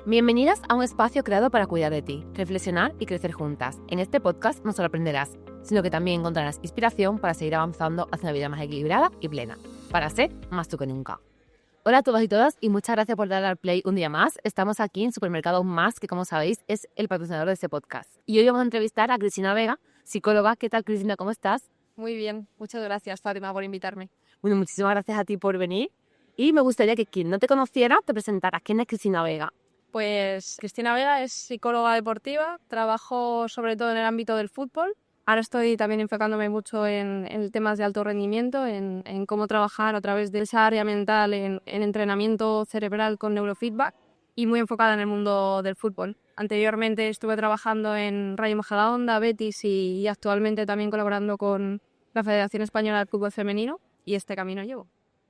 Bienvenidas a un espacio creado para cuidar de ti, reflexionar y crecer juntas. En este podcast no solo aprenderás, sino que también encontrarás inspiración para seguir avanzando hacia una vida más equilibrada y plena, para ser más tú que nunca. Hola a todos y todas y muchas gracias por darle al play un día más. Estamos aquí en Supermercado Más, que como sabéis es el patrocinador de este podcast. Y hoy vamos a entrevistar a Cristina Vega, psicóloga. ¿Qué tal, Cristina? ¿Cómo estás? Muy bien, muchas gracias, Fátima, por invitarme. Bueno, muchísimas gracias a ti por venir. Y me gustaría que quien no te conociera te presentara. ¿Quién es Cristina Vega? Pues Cristina Vega es psicóloga deportiva, trabajo sobre todo en el ámbito del fútbol. Ahora estoy también enfocándome mucho en temas de alto rendimiento, en cómo trabajar a través de esa área mental en entrenamiento cerebral con neurofeedback y muy enfocada en el mundo del fútbol. Anteriormente estuve trabajando en Rayo Majadahonda, Betis y actualmente también colaborando con la Federación Española del Fútbol Femenino y este camino llevo.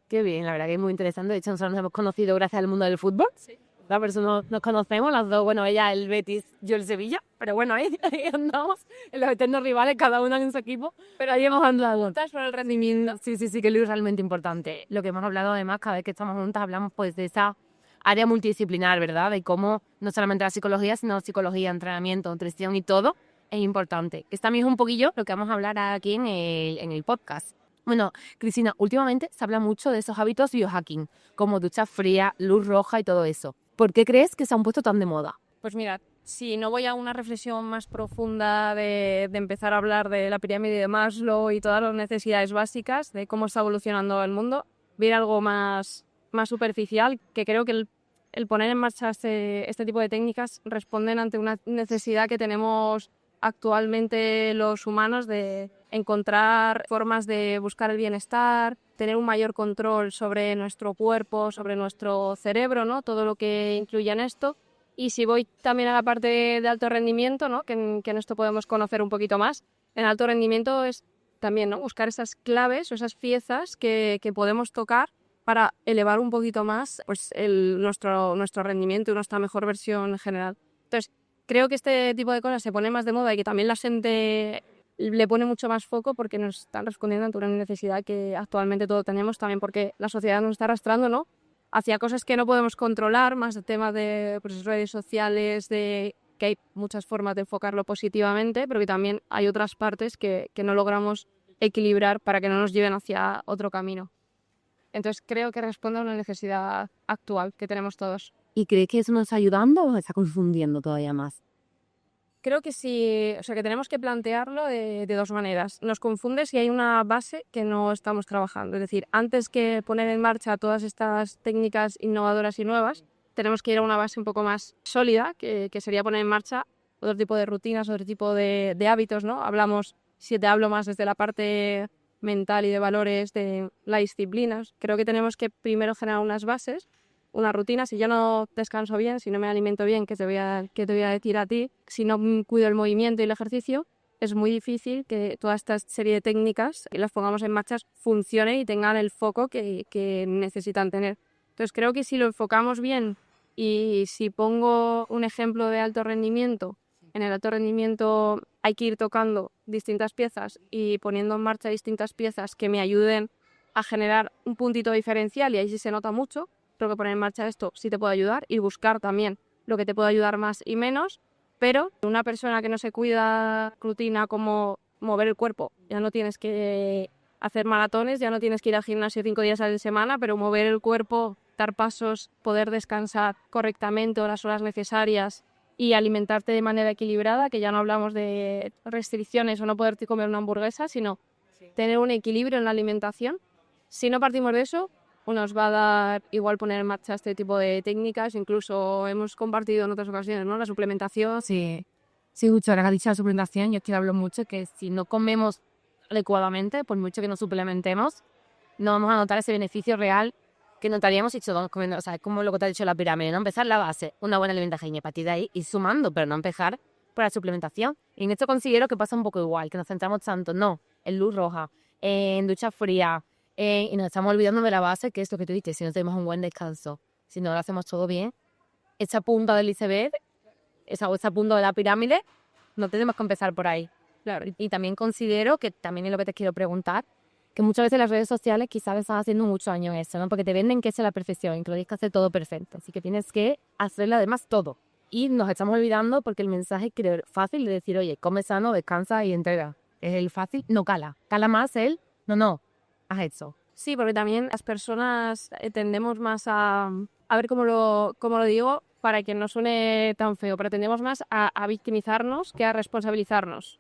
Qué bien, la verdad que es muy interesante. De hecho, nosotros nos hemos conocido gracias al mundo del fútbol. Sí. Por eso nos conocemos las dos. Bueno, ella el Betis, yo el Sevilla. Pero bueno, ahí andamos, en los eternos rivales, cada uno en su equipo. Pero ahí hemos andado. Estás por el rendimiento. Sí, que es realmente importante. Lo que hemos hablado además, cada vez que estamos juntas, hablamos pues de esa área multidisciplinar, ¿verdad? De cómo no solamente la psicología, sino psicología, entrenamiento, nutrición y todo es importante. Esto también es un poquillo lo que vamos a hablar aquí en el podcast. Bueno, Cristina, últimamente se habla mucho de esos hábitos biohacking, como ducha fría, luz roja y todo eso. ¿Por qué crees que se han puesto tan de moda? Pues mira, si no voy a una reflexión más profunda de empezar a hablar de la pirámide de Maslow y todas las necesidades básicas, de cómo está evolucionando el mundo, ver algo más superficial, que creo que el poner en marcha este tipo de técnicas responden ante una necesidad que tenemos actualmente los humanos de encontrar formas de buscar el bienestar, tener un mayor control sobre nuestro cuerpo, sobre nuestro cerebro, ¿no? Todo lo que incluye en esto. Y si voy también a la parte de alto rendimiento, ¿no? que en esto podemos conocer un poquito más, en alto rendimiento es también, ¿no? buscar esas claves o esas piezas que podemos tocar para elevar un poquito más pues, nuestro rendimiento y nuestra mejor versión en general. Entonces, creo que este tipo de cosas se pone más de moda y que también la gente le pone mucho más foco porque nos están respondiendo ante una necesidad que actualmente todos tenemos, también porque la sociedad nos está arrastrando, ¿no? hacia cosas que no podemos controlar, más de temas de pues, redes sociales, de que hay muchas formas de enfocarlo positivamente, pero que también hay otras partes que no logramos equilibrar para que no nos lleven hacia otro camino. Entonces creo que responde a una necesidad actual que tenemos todos. ¿Y crees que eso nos está ayudando o nos está confundiendo todavía más? Creo que sí, o sea, que tenemos que plantearlo de dos maneras. Nos confunde si hay una base que no estamos trabajando. Es decir, antes que poner en marcha todas estas técnicas innovadoras y nuevas, tenemos que ir a una base un poco más sólida, que sería poner en marcha otro tipo de rutinas, otro tipo de hábitos, ¿no? Si te hablo más desde la parte mental y de valores, de la disciplina, creo que tenemos que primero generar unas bases, una rutina. Si yo no descanso bien, si no me alimento bien, ¿qué te voy a decir a ti? Si no cuido el movimiento y el ejercicio, es muy difícil que toda esta serie de técnicas que las pongamos en marcha funcionen y tengan el foco que necesitan tener. Entonces creo que si lo enfocamos bien y si pongo un ejemplo de alto rendimiento, en el alto rendimiento hay que ir tocando distintas piezas y poniendo en marcha distintas piezas que me ayuden a generar un puntito diferencial, y ahí sí se nota mucho. Creo que poner en marcha esto sí te puede ayudar y buscar también lo que te puede ayudar más y menos, pero una persona que no se cuida rutina como mover el cuerpo, ya no tienes que hacer maratones, ya no tienes que ir al gimnasio 5 días a la semana, pero mover el cuerpo, dar pasos, poder descansar correctamente o las horas necesarias y alimentarte de manera equilibrada, que ya no hablamos de restricciones o no poderte comer una hamburguesa, sino tener un equilibrio en la alimentación. Si no partimos de eso, nos va a dar igual poner en marcha este tipo de técnicas. Incluso hemos compartido en otras ocasiones, ¿no? La suplementación. Sí, mucho. Ahora que has dicho la suplementación, yo es que hablo mucho que si no comemos adecuadamente, por mucho que nos suplementemos, no vamos a notar ese beneficio real que notaríamos si estamos comiendo. O sea, es como lo que te ha dicho la pirámide, ¿no? Empezar la base, una buena alimentación y a partir de ahí ir sumando, pero no empezar por la suplementación. Y en esto considero que pasa un poco igual, que nos centramos tanto, no, en luz roja, en ducha fría, y nos estamos olvidando de la base, que es lo que tú dices, si no tenemos un buen descanso, si no lo hacemos todo bien, esa punta del iceberg, esa punta de la pirámide, no tenemos que empezar por ahí. Claro. Y también considero que, también es lo que te quiero preguntar, que muchas veces las redes sociales quizás están haciendo mucho daño en eso, ¿no? Porque te venden que esa es la perfección y que lo tienes que hacer todo perfecto. Así que tienes que hacerle además todo. Y nos estamos olvidando porque el mensaje es fácil de decir, oye, come sano, descansa y entrega. Es el fácil, no cala. Cala más no, haz eso. Sí, porque también las personas tendemos más a ver cómo lo digo para que no suene tan feo, pero tendemos más a victimizarnos que a responsabilizarnos.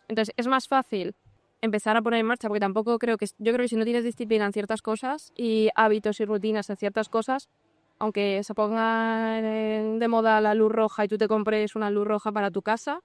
Entonces es más fácil empezar a poner en marcha, porque tampoco yo creo que si no tienes disciplina en ciertas cosas y hábitos y rutinas en ciertas cosas, aunque se ponga de moda la luz roja y tú te compres una luz roja para tu casa,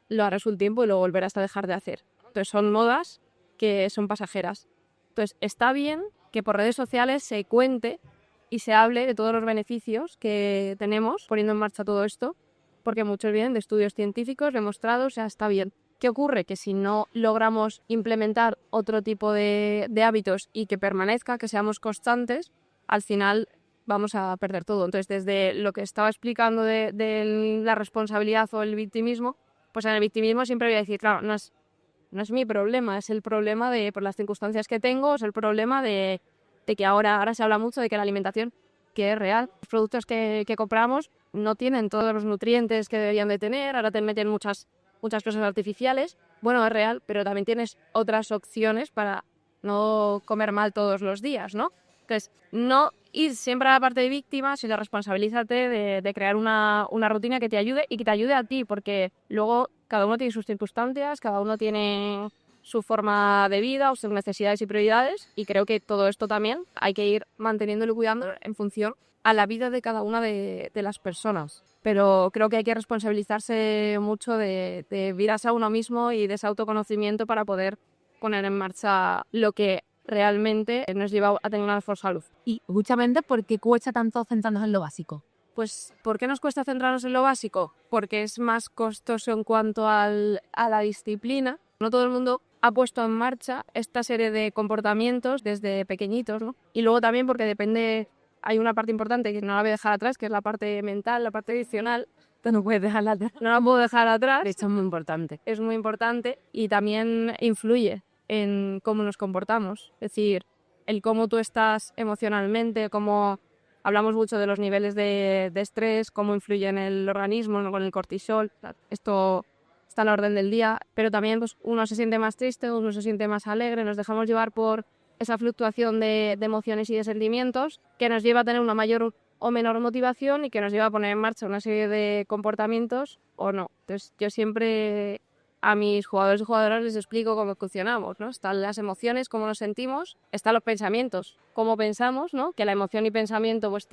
lo harás un tiempo y lo volverás a dejar de hacer. Entonces son modas que son pasajeras. Entonces está bien que por redes sociales se cuente y se hable de todos los beneficios que tenemos poniendo en marcha todo esto, porque muchos vienen de estudios científicos demostrados, o sea, está bien. ¿Qué ocurre? Que si no logramos implementar otro tipo de hábitos y que permanezca, que seamos constantes, al final vamos a perder todo. Entonces, desde lo que estaba explicando de la responsabilidad o el victimismo, pues en el victimismo siempre voy a decir, claro, no es mi problema, es el problema de por las circunstancias que tengo, es el problema de que ahora se habla mucho de que la alimentación, que es real, los productos que compramos no tienen todos los nutrientes que deberían de tener, ahora te meten muchas cosas artificiales. Bueno, es real, pero también tienes otras opciones para no comer mal todos los días, ¿no? Entonces, no ir siempre a la parte de víctima, sino responsabilízate de crear una rutina que te ayude y que te ayude a ti, porque luego cada uno tiene sus circunstancias, cada uno tiene su forma de vida o sus necesidades y prioridades, y creo que todo esto también hay que ir manteniéndolo y cuidándolo en función a la vida de cada una de las personas. Pero creo que hay que responsabilizarse mucho de virarse a uno mismo y de ese autoconocimiento para poder poner en marcha lo que realmente nos lleva a tener una mejor salud. Y justamente, ¿por qué cuesta tanto centrarnos en lo básico? Pues, ¿por qué nos cuesta centrarnos en lo básico? Porque es más costoso en cuanto a la disciplina. No todo el mundo ha puesto en marcha esta serie de comportamientos desde pequeñitos, ¿no? Y luego también porque hay una parte importante que no la voy a dejar atrás, que es la parte mental, la parte adicional. No puedes dejarla atrás. No la puedo dejar atrás. De hecho, es muy importante. Es muy importante y también influye en cómo nos comportamos. Es decir, el cómo tú estás emocionalmente, cómo hablamos mucho de los niveles de estrés, cómo influye en el organismo, ¿no? Con el cortisol. Esto está a la orden del día, pero también pues, uno se siente más triste, uno se siente más alegre, nos dejamos llevar por esa fluctuación de emociones y de sentimientos que nos lleva a tener una mayor o menor motivación y que nos lleva a poner en marcha una serie de comportamientos o no. Entonces yo siempre a mis jugadores y jugadoras les explico cómo funcionamos, ¿no? Están las emociones, cómo nos sentimos, están los pensamientos, cómo pensamos, ¿no? Que la emoción y pensamiento pues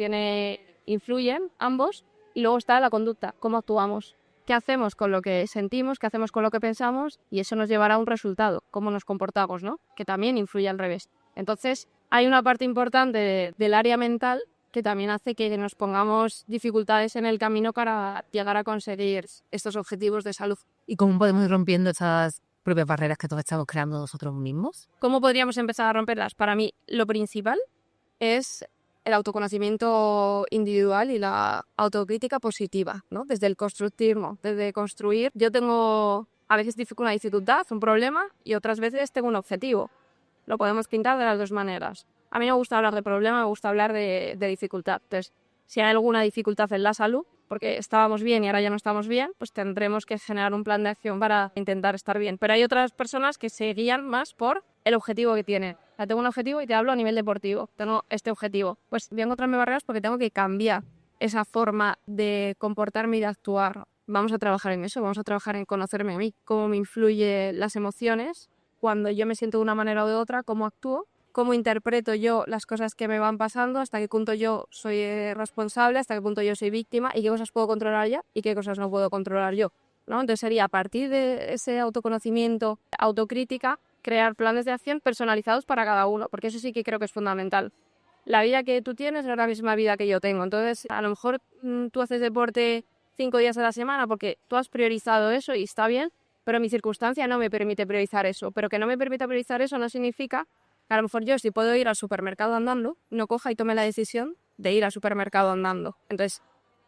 influyen ambos, y luego está la conducta, cómo actuamos. ¿Qué hacemos con lo que sentimos? ¿Qué hacemos con lo que pensamos? Y eso nos llevará a un resultado, cómo nos comportamos, ¿no? Que también influye al revés. Entonces, hay una parte importante del área mental que también hace que nos pongamos dificultades en el camino para llegar a conseguir estos objetivos de salud. ¿Y cómo podemos ir rompiendo estas propias barreras que todos estamos creando nosotros mismos? ¿Cómo podríamos empezar a romperlas? Para mí, lo principal es el autoconocimiento individual y la autocrítica positiva, ¿no? Desde el constructivismo, desde construir. Yo tengo a veces una dificultad, un problema, y otras veces tengo un objetivo. Lo podemos pintar de las dos maneras. A mí no me gusta hablar de problema, me gusta hablar de dificultad. Entonces, si hay alguna dificultad en la salud, porque estábamos bien y ahora ya no estamos bien, pues tendremos que generar un plan de acción para intentar estar bien. Pero hay otras personas que se guían más por el objetivo que tienen. O sea, tengo un objetivo y te hablo a nivel deportivo. Tengo este objetivo. Pues voy a encontrarme barreras porque tengo que cambiar esa forma de comportarme y de actuar. Vamos a trabajar en eso, vamos a trabajar en conocerme a mí, cómo me influyen las emociones, cuando yo me siento de una manera o de otra, cómo actúo, cómo interpreto yo las cosas que me van pasando, hasta qué punto yo soy responsable, hasta qué punto yo soy víctima y qué cosas puedo controlar ya y qué cosas no puedo controlar yo, ¿no? Entonces sería a partir de ese autoconocimiento, autocrítica, crear planes de acción personalizados para cada uno, porque eso sí que creo que es fundamental. La vida que tú tienes no es la misma vida que yo tengo, entonces a lo mejor tú haces deporte 5 días a la semana porque tú has priorizado eso y está bien, pero mi circunstancia no me permite priorizar eso. Pero que no me permita priorizar eso no significa que a lo mejor yo, si puedo ir al supermercado andando, no coja y tome la decisión de ir al supermercado andando. Entonces,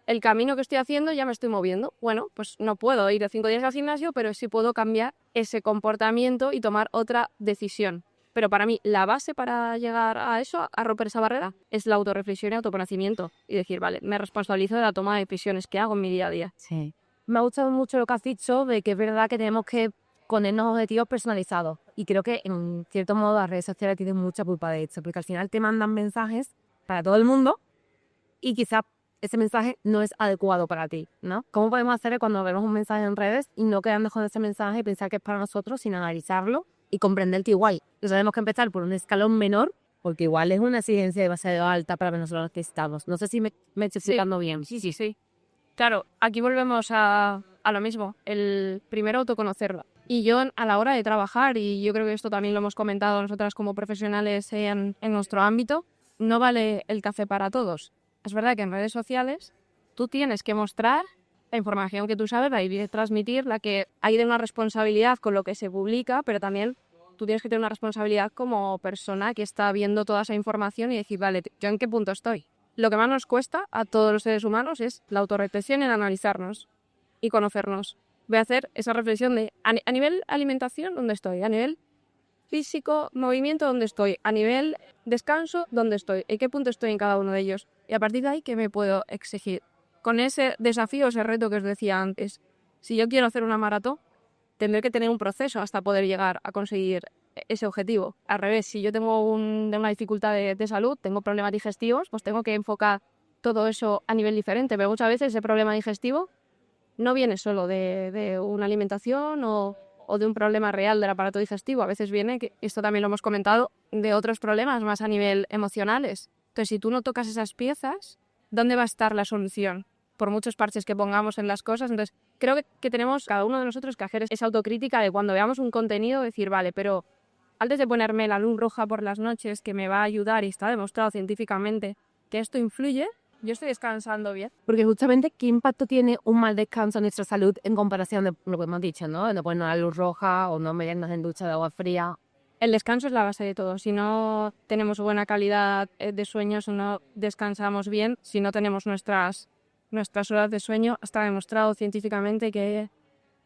el camino que estoy haciendo ya me estoy moviendo. Bueno, pues no puedo ir 5 días al gimnasio, pero sí puedo cambiar ese comportamiento y tomar otra decisión. Pero para mí, la base para llegar a eso, a romper esa barrera, es la autorreflexión y autoconocimiento. Y decir, vale, me responsabilizo de la toma de decisiones que hago en mi día a día. Sí. Me ha gustado mucho lo que has dicho de que es verdad que tenemos que ponernos objetivos personalizados. Y creo que, en cierto modo, las redes sociales tienen mucha culpa de esto, porque al final te mandan mensajes para todo el mundo y quizás ese mensaje no es adecuado para ti, ¿no? ¿Cómo podemos hacer cuando vemos un mensaje en redes y no quedarnos con ese mensaje y pensar que es para nosotros, sino analizarlo y comprender que igual tenemos que empezar por un escalón menor, porque igual es una exigencia demasiado alta para que nosotros lo necesitamos? No sé si me estoy explicando bien. Sí. Claro, aquí volvemos a lo mismo, el primero autoconocerlo. Y yo a la hora de trabajar, y yo creo que esto también lo hemos comentado nosotras como profesionales en nuestro ámbito, no vale el café para todos. Es verdad que en redes sociales tú tienes que mostrar la información que tú sabes, la de transmitir, la que hay de una responsabilidad con lo que se publica, pero también tú tienes que tener una responsabilidad como persona que está viendo toda esa información y decir, vale, ¿yo en qué punto estoy? Lo que más nos cuesta a todos los seres humanos es la autorreflexión en analizarnos y conocernos. Voy a hacer esa reflexión de a nivel alimentación, ¿dónde estoy? A nivel físico, movimiento, ¿dónde estoy? A nivel descanso, ¿dónde estoy? ¿En qué punto estoy en cada uno de ellos? Y a partir de ahí, ¿qué me puedo exigir? Con ese desafío, ese reto que os decía antes, si yo quiero hacer una maratón, tendré que tener un proceso hasta poder llegar a conseguir ese objetivo. Al revés, si yo tengo una dificultad de salud, tengo problemas digestivos, pues tengo que enfocar todo eso a nivel diferente. Pero muchas veces ese problema digestivo no viene solo de una alimentación o de un problema real del aparato digestivo. A veces viene, que esto también lo hemos comentado, de otros problemas más a nivel emocionales. Entonces, si tú no tocas esas piezas, ¿dónde va a estar la solución? Por muchos parches que pongamos en las cosas. Entonces, creo que tenemos cada uno de nosotros que hacer esa autocrítica de cuando veamos un contenido, decir, vale, pero antes de ponerme la luz roja por las noches, que me va a ayudar y está demostrado científicamente que esto influye, yo estoy descansando bien. Porque justamente, ¿qué impacto tiene un mal descanso en nuestra salud en comparación de lo que hemos dicho, ¿no? De no ponernos la luz roja o no meternos en ducha de agua fría. El descanso es la base de todo. Si no tenemos buena calidad de sueño, si no descansamos bien, si no tenemos nuestras horas de sueño, está demostrado científicamente que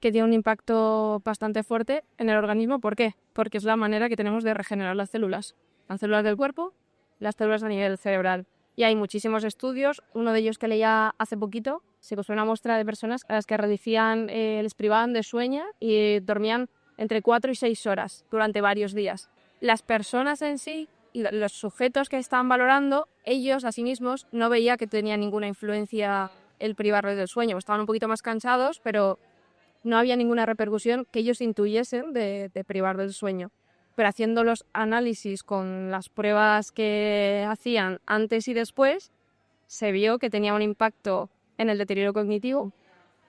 tiene un impacto bastante fuerte en el organismo. ¿Por qué? Porque es la manera que tenemos de regenerar las células del cuerpo, las células a nivel cerebral. Y hay muchísimos estudios, uno de ellos que leía hace poquito, se cogió una muestra de personas a las que les privaban de sueño y dormían entre 4 y 6 horas durante varios días. Las personas en sí, los sujetos que estaban valorando, ellos a sí mismos no veía que tenía ninguna influencia el privarles del sueño. Estaban un poquito más cansados, pero no había ninguna repercusión que ellos intuyesen de privar del sueño. Pero haciendo los análisis con las pruebas que hacían antes y después, se vio que tenía un impacto en el deterioro cognitivo,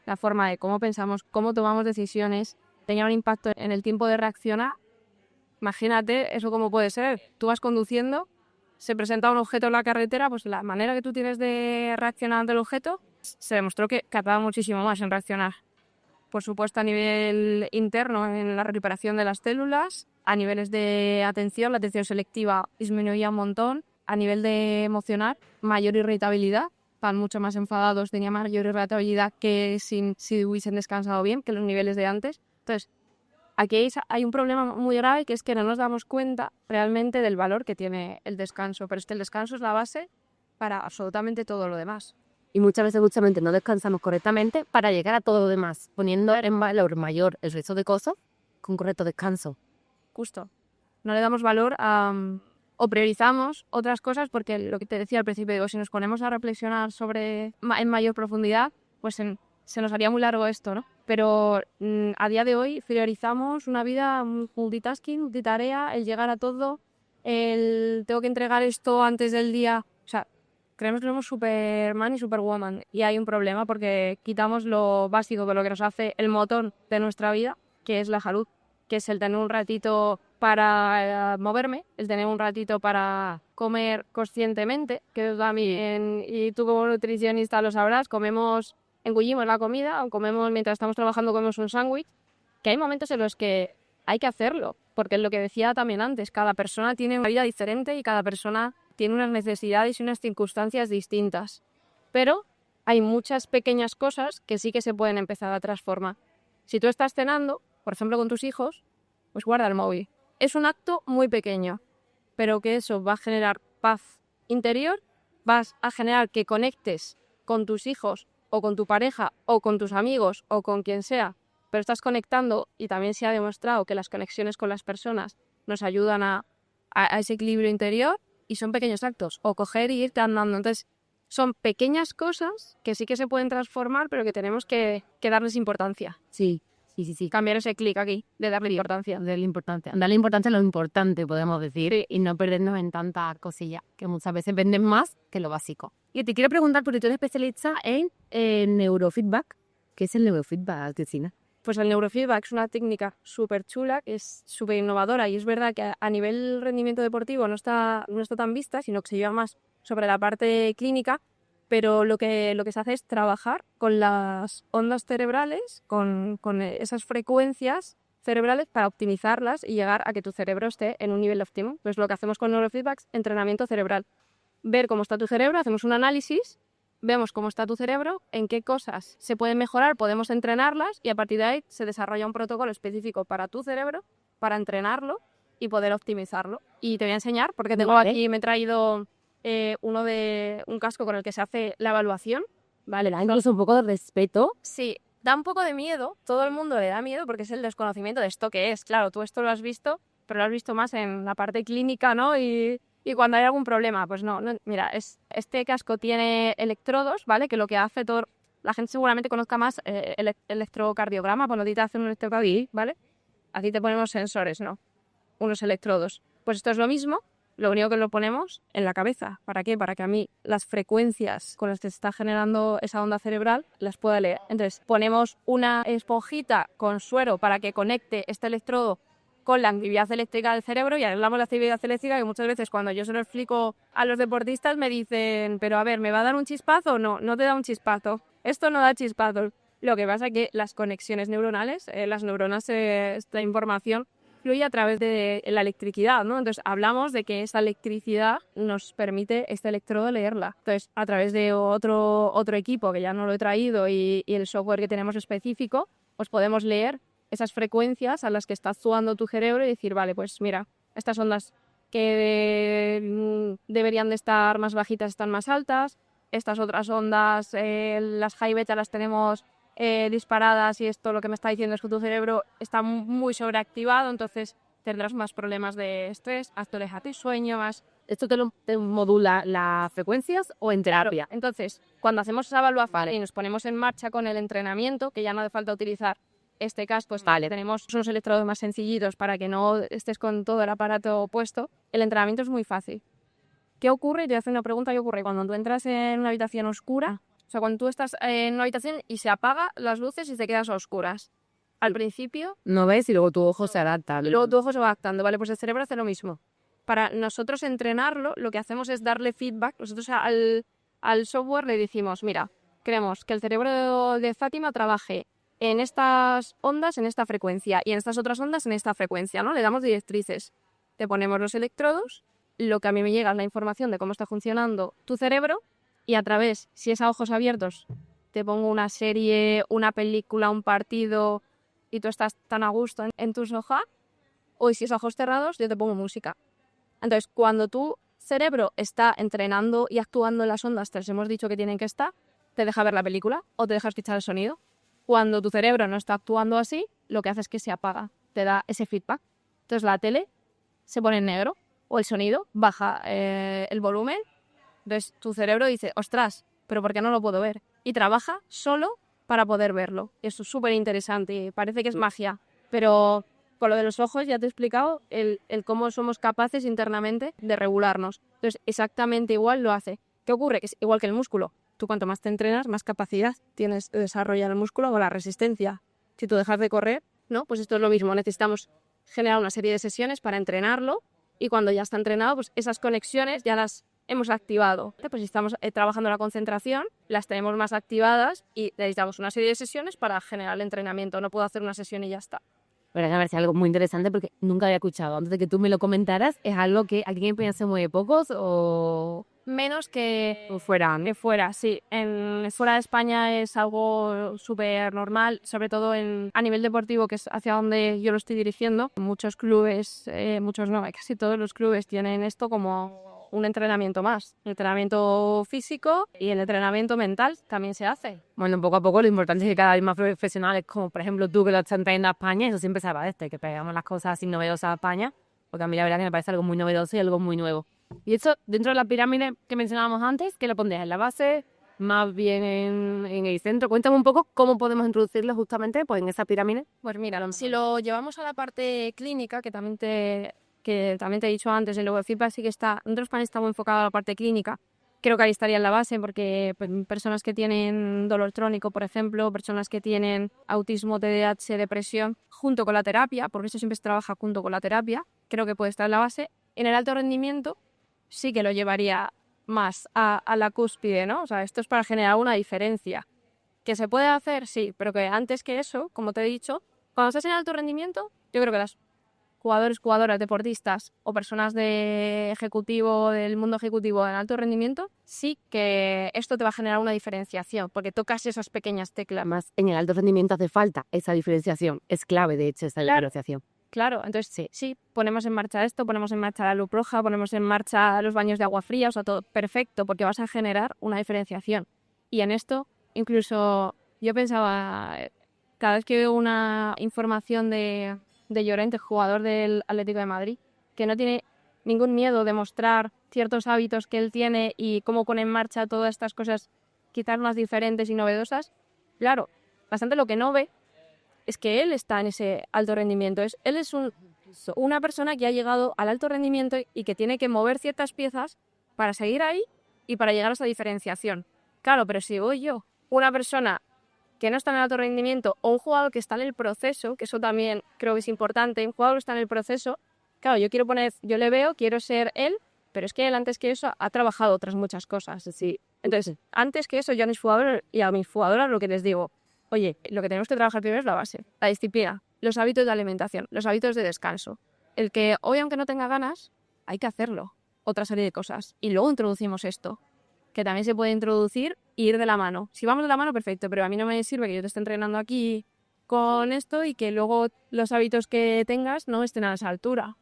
la forma de cómo pensamos, cómo tomamos decisiones, tenía un impacto en el tiempo de reaccionar. Imagínate eso cómo puede ser. Tú vas conduciendo, se presenta un objeto en la carretera, pues la manera que tú tienes de reaccionar ante el objeto se demostró que tardaba muchísimo más en reaccionar. Por supuesto, a nivel interno, en la recuperación de las células, a niveles de atención, la atención selectiva disminuía un montón, a nivel de emocional, mayor irritabilidad, estaban mucho más enfadados, tenía mayor irritabilidad que si hubiesen descansado bien, que los niveles de antes. Entonces, aquí hay un problema muy grave, que es que no nos damos cuenta realmente del valor que tiene el descanso, pero el descanso es la base para absolutamente todo lo demás. Y muchas veces justamente no descansamos correctamente para llegar a todo lo demás, poniendo en valor mayor el resto de cosas con correcto descanso. Justo. No le damos valor o priorizamos otras cosas porque lo que te decía al principio, digo, si nos ponemos a reflexionar sobre en mayor profundidad, pues se nos haría muy largo esto, ¿no? Pero a día de hoy priorizamos una vida multitasking, multitarea, el llegar a todo, el tengo que entregar esto antes del día. O sea, creemos que somos Superman y Superwoman y hay un problema porque quitamos lo básico de lo que nos hace el motor de nuestra vida, que es la salud, que es el tener un ratito para moverme, el tener un ratito para comer conscientemente, que también, y tú como nutricionista lo sabrás, engullimos la comida o comemos mientras estamos trabajando, comemos un sándwich, que hay momentos en los que hay que hacerlo, porque es lo que decía también antes, cada persona tiene una vida diferente y cada persona tiene unas necesidades y unas circunstancias distintas. Pero hay muchas pequeñas cosas que sí que se pueden empezar a transformar. Si tú estás cenando, por ejemplo con tus hijos, pues guarda el móvil. Es un acto muy pequeño, pero que eso va a generar paz interior, vas a generar que conectes con tus hijos o con tu pareja o con tus amigos o con quien sea, pero estás conectando y también se ha demostrado que las conexiones con las personas nos ayudan a ese equilibrio interior y son pequeños actos o coger y irte andando. Entonces, son pequeñas cosas que sí que se pueden transformar, pero que tenemos que darles importancia. Sí. Cambiar ese clic aquí, de darle importancia. Darle importancia a lo importante, podemos decir, Sí. y no perdernos en tanta cosilla, que muchas veces venden más que lo básico. Y te quiero preguntar, porque tú eres especialista en neurofeedback. ¿Qué es el neurofeedback, Cristina? Pues el neurofeedback es una técnica súper chula, que es súper innovadora y es verdad que a nivel rendimiento deportivo no está tan vista, sino que se lleva más sobre la parte clínica, pero lo que se hace es trabajar con las ondas cerebrales, con esas frecuencias cerebrales para optimizarlas y llegar a que tu cerebro esté en un nivel óptimo. Pues lo que hacemos con neurofeedback es entrenamiento cerebral. Ver cómo está tu cerebro, hacemos un análisis, vemos cómo está tu cerebro, en qué cosas se pueden mejorar, podemos entrenarlas y a partir de ahí se desarrolla un protocolo específico para tu cerebro, para entrenarlo y poder optimizarlo. Y te voy a enseñar, porque tengo aquí, me he traído un casco con el que se hace la evaluación. Vale, da incluso un poco de respeto. Sí, da un poco de miedo, todo el mundo le da miedo porque es el desconocimiento de esto que es. Claro, tú esto lo has visto, pero lo has visto más en la parte clínica, ¿no? Y cuando hay algún problema, pues no. Mira, este casco tiene electrodos, ¿vale? Que lo que hace todo... La gente seguramente conozca más el electrocardiograma, cuando a ti te hacen un electrocardiograma, ¿vale? A ti te ponemos sensores, ¿no? Unos electrodos. Pues esto es lo mismo, lo único que lo ponemos en la cabeza. ¿Para qué? Para que a mí las frecuencias con las que se está generando esa onda cerebral las pueda leer. Entonces, ponemos una esponjita con suero para que conecte este electrodo con la actividad eléctrica del cerebro y arreglamos la actividad eléctrica, que muchas veces cuando yo se lo explico a los deportistas me dicen, pero a ver, ¿me va a dar un chispazo? No, no te da un chispazo. Esto no da chispazo. Lo que pasa es que las conexiones neuronales, las neuronas, esta información fluye a través de la electricidad, ¿no? Entonces hablamos de que esa electricidad nos permite este electrodo leerla. Entonces, a través de otro equipo que ya no lo he traído y el software que tenemos específico, pues podemos leer esas frecuencias a las que está actuando tu cerebro y decir, vale, pues mira, estas ondas que deberían de estar más bajitas están más altas, estas otras ondas, las high beta las tenemos disparadas y esto lo que me está diciendo es que tu cerebro está muy sobreactivado, entonces tendrás más problemas de estrés, a tu sueño, más... ¿Esto te modula las frecuencias o en terapia? Claro. Entonces, cuando hacemos esa evaluación y nos ponemos en marcha con el entrenamiento, que ya no hace falta utilizar este casco, pues tenemos unos electrodos más sencillitos para que no estés con todo el aparato puesto, el entrenamiento es muy fácil. ¿Qué ocurre? Te voy a hacer una pregunta. ¿Qué ocurre cuando tú entras en una habitación oscura? O sea, cuando tú estás en una habitación y se apagan las luces y te quedas a oscuras. Al principio... No ves y luego tu ojo se adapta. Y luego tu ojo se va adaptando, ¿vale? Pues el cerebro hace lo mismo. Para nosotros entrenarlo, lo que hacemos es darle feedback. Nosotros al software le decimos, mira, queremos que el cerebro de Fátima trabaje en estas ondas, en esta frecuencia, y en estas otras ondas, en esta frecuencia, ¿no? Le damos directrices. Te ponemos los electrodos, lo que a mí me llega es la información de cómo está funcionando tu cerebro, y a través, si es a ojos abiertos, te pongo una serie, una película, un partido, y tú estás tan a gusto en tu sofá, o si es a ojos cerrados, yo te pongo música. Entonces, cuando tu cerebro está entrenando y actuando en las ondas que les hemos dicho que tienen que estar, te deja ver la película o te deja escuchar el sonido. Cuando tu cerebro no está actuando así, lo que hace es que se apaga, te da ese feedback. Entonces la tele se pone en negro o el sonido baja el volumen. Entonces tu cerebro dice, ostras, ¿pero por qué no lo puedo ver? Y trabaja solo para poder verlo. Eso es súper interesante, parece que es magia, pero con lo de los ojos ya te he explicado el cómo somos capaces internamente de regularnos. Entonces exactamente igual lo hace. ¿Qué ocurre? Que es igual que el músculo. Tú cuanto más te entrenas, más capacidad tienes de desarrollar el músculo o la resistencia. Si tú dejas de correr, ¿no? Pues esto es lo mismo. Necesitamos generar una serie de sesiones para entrenarlo y cuando ya está entrenado, pues esas conexiones ya las hemos activado. Pues si estamos trabajando la concentración, las tenemos más activadas y necesitamos una serie de sesiones para generar el entrenamiento. No puedo hacer una sesión y ya está. Pero me parece algo muy interesante porque nunca había escuchado. Antes de que tú me lo comentaras, ¿es algo que aquí en España se mueve pocos o...? menos que Fuera, ¿no? fuera, sí. Fuera de España es algo súper normal, sobre todo a nivel deportivo, que es hacia donde yo lo estoy dirigiendo. Muchos clubes, muchos no, casi todos los clubes tienen esto como un entrenamiento más. El entrenamiento físico y el entrenamiento mental también se hace. Bueno, poco a poco lo importante es que cada vez más profesionales, como por ejemplo tú que lo estás trayendo a España, eso siempre se agradece, que pegamos las cosas así novedosas a España, porque a mí la verdad que me parece algo muy novedoso y algo muy nuevo. Y eso, dentro de la pirámide que mencionábamos antes, ¿qué lo pondrías? ¿En la base? ¿Más bien en el centro? Cuéntame un poco cómo podemos introducirlo justamente pues, en esa pirámide. Pues mira, si lo llevamos a la parte clínica, que también te he dicho antes, el neurofeedback sí que está, nosotros también estamos enfocados a la parte clínica. Creo que ahí estaría en la base porque pues, personas que tienen dolor crónico, por ejemplo, personas que tienen autismo, TDAH, depresión, junto con la terapia, porque eso siempre se trabaja junto con la terapia, creo que puede estar en la base. En el alto rendimiento sí que lo llevaría más a la cúspide, ¿no? O sea, esto es para generar una diferencia. ¿Que se puede hacer? Sí, pero que antes que eso, como te he dicho, cuando estás en alto rendimiento, yo creo que las jugadores, jugadoras, deportistas o personas del mundo ejecutivo en alto rendimiento, sí que esto te va a generar una diferenciación, porque tocas esas pequeñas teclas. Más en el alto rendimiento hace falta esa diferenciación, es clave de hecho esa diferenciación. Claro, entonces sí, ponemos en marcha esto, ponemos en marcha la luz roja, ponemos en marcha los baños de agua fría, o sea, todo perfecto, porque vas a generar una diferenciación. Y en esto, incluso yo pensaba, cada vez que veo una información de Llorente, jugador del Atlético de Madrid, que no tiene ningún miedo de mostrar ciertos hábitos que él tiene y cómo pone en marcha todas estas cosas, quizás más diferentes y novedosas, claro, bastante lo que no ve es que él está en ese alto rendimiento. Él es una persona que ha llegado al alto rendimiento y que tiene que mover ciertas piezas para seguir ahí y para llegar a esa diferenciación. Claro, pero si voy yo, una persona que no está en el alto rendimiento o un jugador que está en el proceso, que eso también creo que es importante, un jugador que está en el proceso, claro, yo le veo, quiero ser él, pero es que él antes que eso ha trabajado otras muchas cosas. Sí. Entonces, antes que eso, yo a mis jugadores y a mis jugadoras lo que les digo, oye, lo que tenemos que trabajar primero es la base, la disciplina, los hábitos de alimentación, los hábitos de descanso. El que hoy, aunque no tenga ganas, hay que hacerlo. Otra serie de cosas. Y luego introducimos esto, que también se puede introducir e ir de la mano. Si vamos de la mano, perfecto, pero a mí no me sirve que yo te esté entrenando aquí con esto y que luego los hábitos que tengas no estén a esa altura.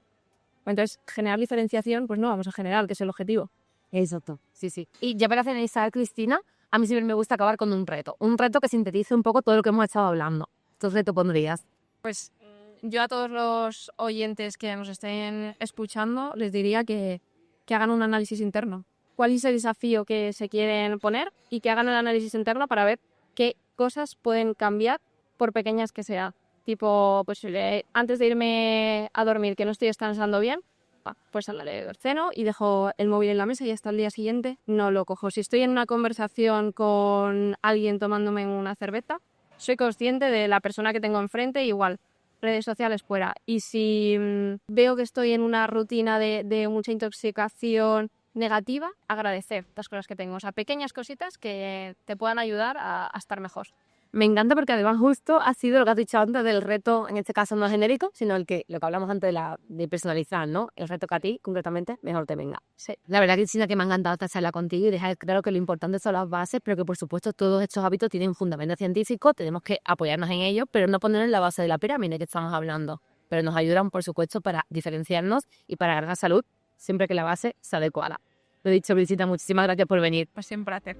Entonces, generar diferenciación, pues no vamos a generar, que es el objetivo. Exacto, sí. Y ya para finalizar, Cristina, a mí siempre me gusta acabar con un reto que sintetice un poco todo lo que hemos estado hablando. ¿Qué reto pondrías? Pues yo a todos los oyentes que nos estén escuchando les diría que hagan un análisis interno. ¿Cuál es el desafío que se quieren poner? Y que hagan el análisis interno para ver qué cosas pueden cambiar por pequeñas que sean. Tipo, pues antes de irme a dormir que no estoy descansando bien, pues ceno y dejo el móvil en la mesa y hasta el día siguiente no lo cojo. Si estoy en una conversación con alguien tomándome una cerveza, soy consciente de la persona que tengo enfrente, igual, redes sociales fuera. Y si veo que estoy en una rutina de mucha intoxicación negativa, agradecer las cosas que tengo. O sea, pequeñas cositas que te puedan ayudar a estar mejor. Me encanta porque además justo ha sido lo que has dicho antes del reto, en este caso no genérico, sino lo que hablamos antes de personalizar, ¿no? El reto que a ti, concretamente, mejor te venga. Sí. La verdad, Cristina, que me ha encantado esta charla contigo y dejar claro que lo importante son las bases, pero que por supuesto todos estos hábitos tienen fundamento científico, tenemos que apoyarnos en ellos, pero no poner en la base de la pirámide que estamos hablando. Pero nos ayudan, por supuesto, para diferenciarnos y para ganar salud, siempre que la base sea adecuada. Lo dicho, Cristina, muchísimas gracias por venir. Pues siempre hacer.